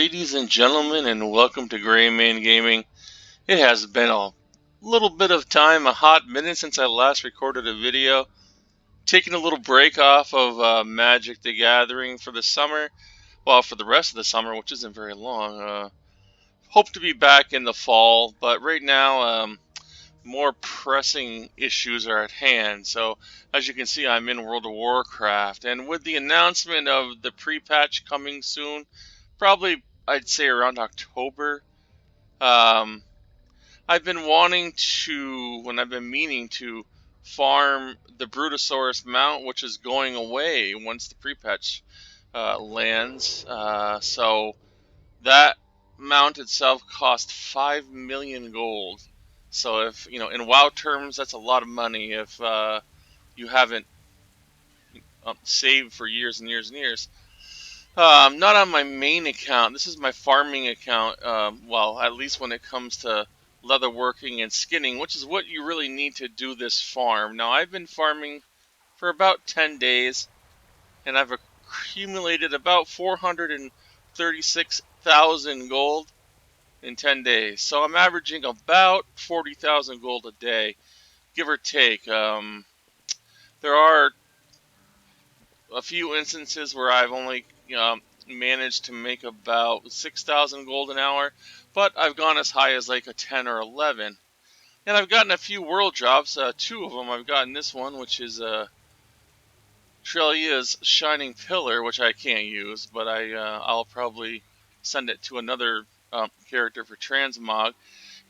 Ladies and gentlemen, and welcome to Gray Man Gaming. It has been a little bit of time, a hot minute since I last recorded a video. Taking a little break off of Magic the Gathering for the summer. Well, for the rest of the summer, which isn't very long. Hope to be back in the fall, but right now, more pressing issues are at hand. So, as you can see, I'm in World of Warcraft, and with the announcement of the pre-patch coming soon, probably I'd say around October. Um, I've been wanting to, when I've been meaning to, farm the Brutosaurus mount, which is going away once the pre-patch lands. So that mount itself cost 5 million gold. So if in WoW terms, that's a lot of money. If you haven't saved for years and years and years. Not on my main account. This is my farming account. Well, at least when it comes to leatherworking and skinning, which is what you really need to do this farm. Now, I've been farming for about 10 days, and I've accumulated about 436,000 gold in 10 days. So I'm averaging about 40,000 gold a day, give or take. There are a few instances where I've only managed to make about 6,000 gold an hour, but I've gone as high as like a 10 or 11. And I've gotten a few world drops, two of them. I've gotten this one, which is Trelia's Shining Pillar, which I can't use, but I'll probably send it to another character for transmog.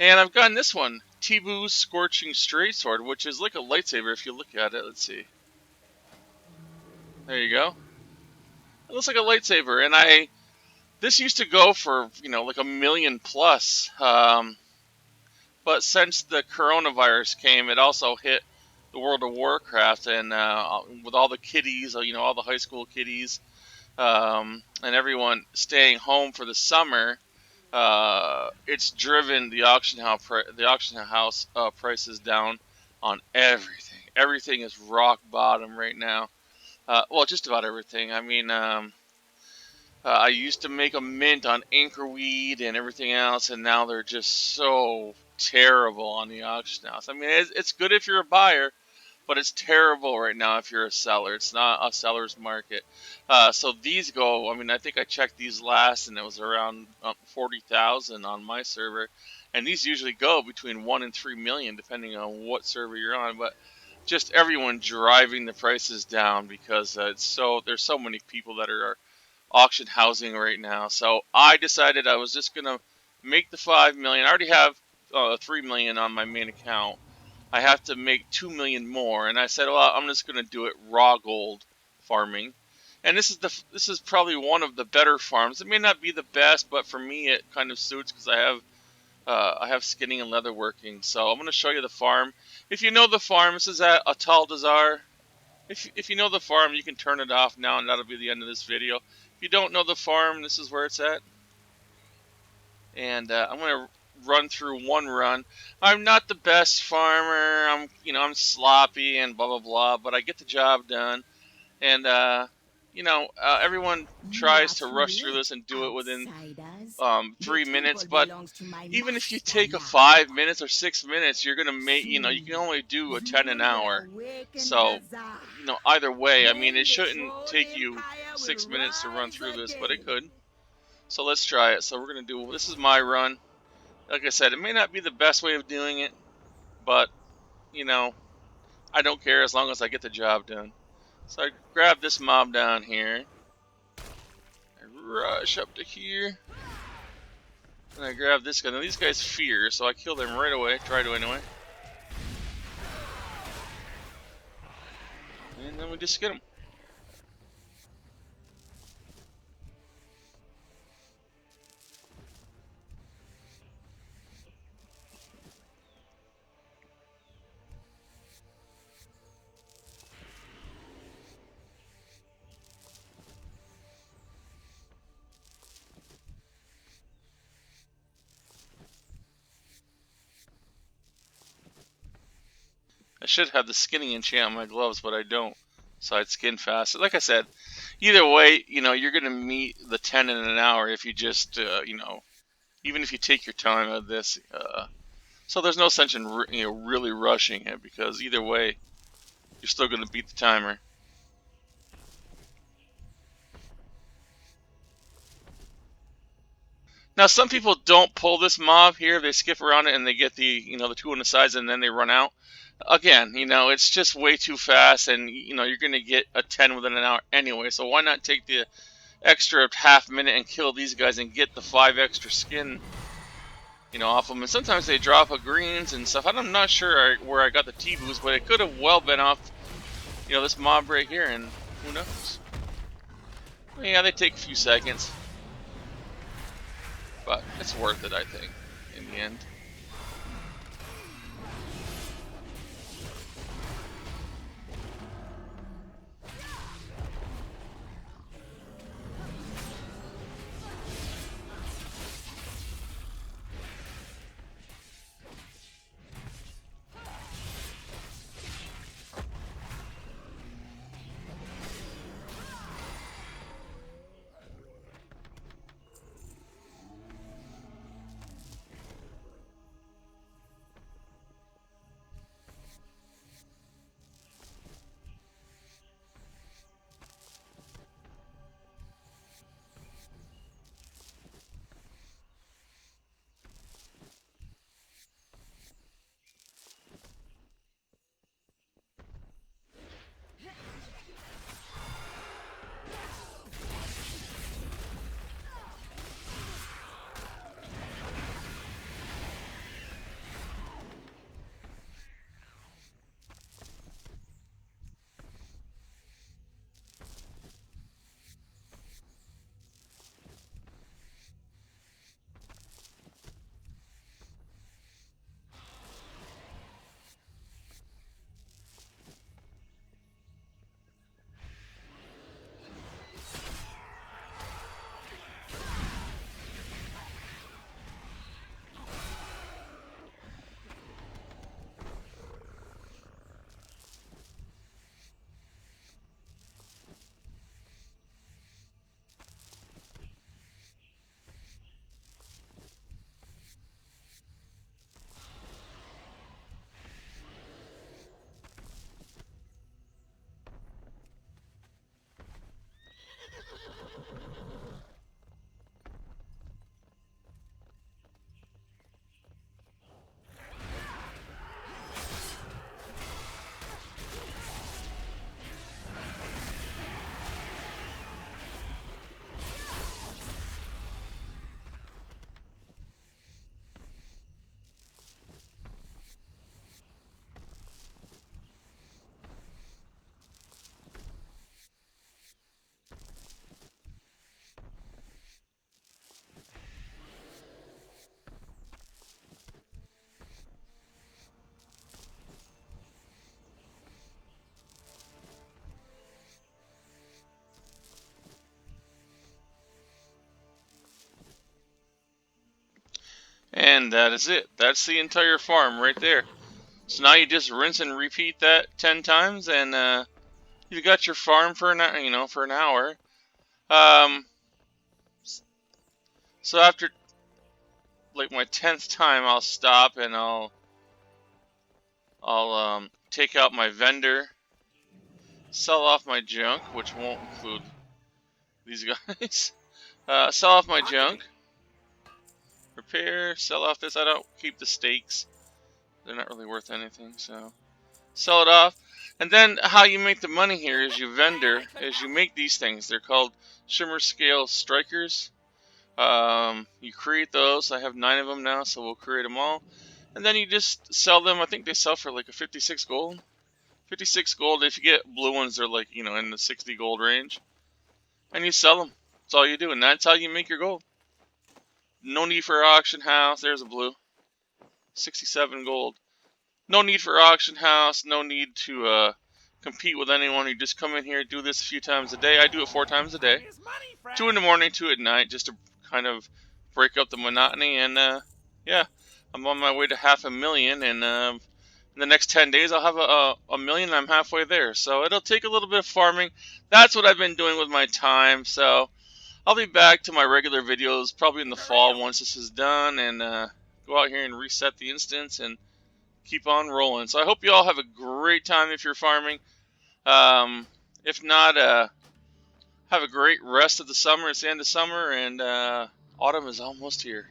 And I've gotten this one, Tibu's Scorching Straight Sword, which is like a lightsaber if you look at it. Let's see. There you go. It looks like a lightsaber, and this used to go for like a million plus, but since the coronavirus came, it also hit the World of Warcraft, and with all the kiddies, all the high school kiddies, and everyone staying home for the summer, it's driven the auction house prices down on everything. Everything is rock bottom right now. Well, just about everything. I mean, I used to make a mint on anchorweed and everything else, and now they're just so terrible on the auction house. I mean, it's good if you're a buyer, but it's terrible right now if you're a seller. It's not a seller's market. So these go, I mean, I think I checked these last, and it was around 40,000 on my server. And these usually go between 1 and 3 million, depending on what server you're on. But just everyone driving the prices down because there's so many people that are auction housing right now. So I decided I was just gonna make the 5 million. I already have 3 million on my main account. I have to make 2 million more, and I said, well, I'm just gonna do it raw gold farming. And this is probably one of the better farms. It may not be the best, but for me it kind of suits because I have skinning and leatherworking. So I'm gonna show you the farm. If you know the farm, this is at Atal Dazar. If you know the farm, you can turn it off now, and that'll be the end of this video. If you don't know the farm, this is where it's at. And I'm going to run through one run. I'm not the best farmer. I'm sloppy and blah, blah, blah, but I get the job done. And, everyone tries to rush through this and do it within 3 minutes, but even if you take a 5 minutes or 6 minutes, you're gonna make you can only do a 10 an hour. So either way, I mean, it shouldn't take you 6 minutes to run through this, but it could. So let's try it. So we're gonna do this is my run. Like I said, it may not be the best way of doing it, but I don't care as long as I get the job done. So I grab this mob down here. I rush up to here. And I grab this guy. Now these guys fear, so I kill them right away. Try to anyway. And then we just get them. I should have the skinning enchant on my gloves, but I don't. So I'd skin fast. Like I said, either way, you're gonna meet the 10 in an hour if you just, even if you take your time at this. So there's no sense in really rushing it, because either way, you're still gonna beat the timer. Now, some people don't pull this mob here. They skip around it and they get the two on the sides, and then they run out. Again, it's just way too fast, and you're gonna get a 10 within an hour anyway. So why not take the extra half minute and kill these guys and get the 5 extra skin, off them? And sometimes they drop a greens and stuff. I'm not sure where I got the T-boost, but it could have well been off, this mob right here, and who knows? Yeah, they take a few seconds, but it's worth it, I think, in the end. And that is it. That's the entire farm right there. So now you just rinse and repeat that 10 times, and you got your farm for an hour. Um, so after like my 10th time, I'll stop and I'll take out my vendor, sell off my junk, which won't include these guys. Sell off my junk, repair, sell off this. I don't keep the stakes. They're not really worth anything, so sell it off. And then how you make the money here is you vendor, is you make these things. They're called shimmer scale strikers. You create those. I have 9 of them now, so we'll create them all. And then you just sell them. I think they sell for like a 56 gold. 56 gold. If you get blue ones, they're like, in the 60 gold range. And you sell them. That's all you do. And that's how you make your gold. No need for auction house. There's a blue. 67 gold. No need for auction house. No need to compete with anyone. You just come in here, do this a few times a day. I do it 4 times a day. 2 in the morning, 2 at night, just to kind of break up the monotony. And yeah, I'm on my way to 500,000. And in the next 10 days, I'll have a million and I'm halfway there. So it'll take a little bit of farming. That's what I've been doing with my time. So I'll be back to my regular videos probably in the fall once this is done, and go out here and reset the instance and keep on rolling. So I hope you all have a great time if you're farming. If not, have a great rest of the summer. It's the end of summer, and autumn is almost here.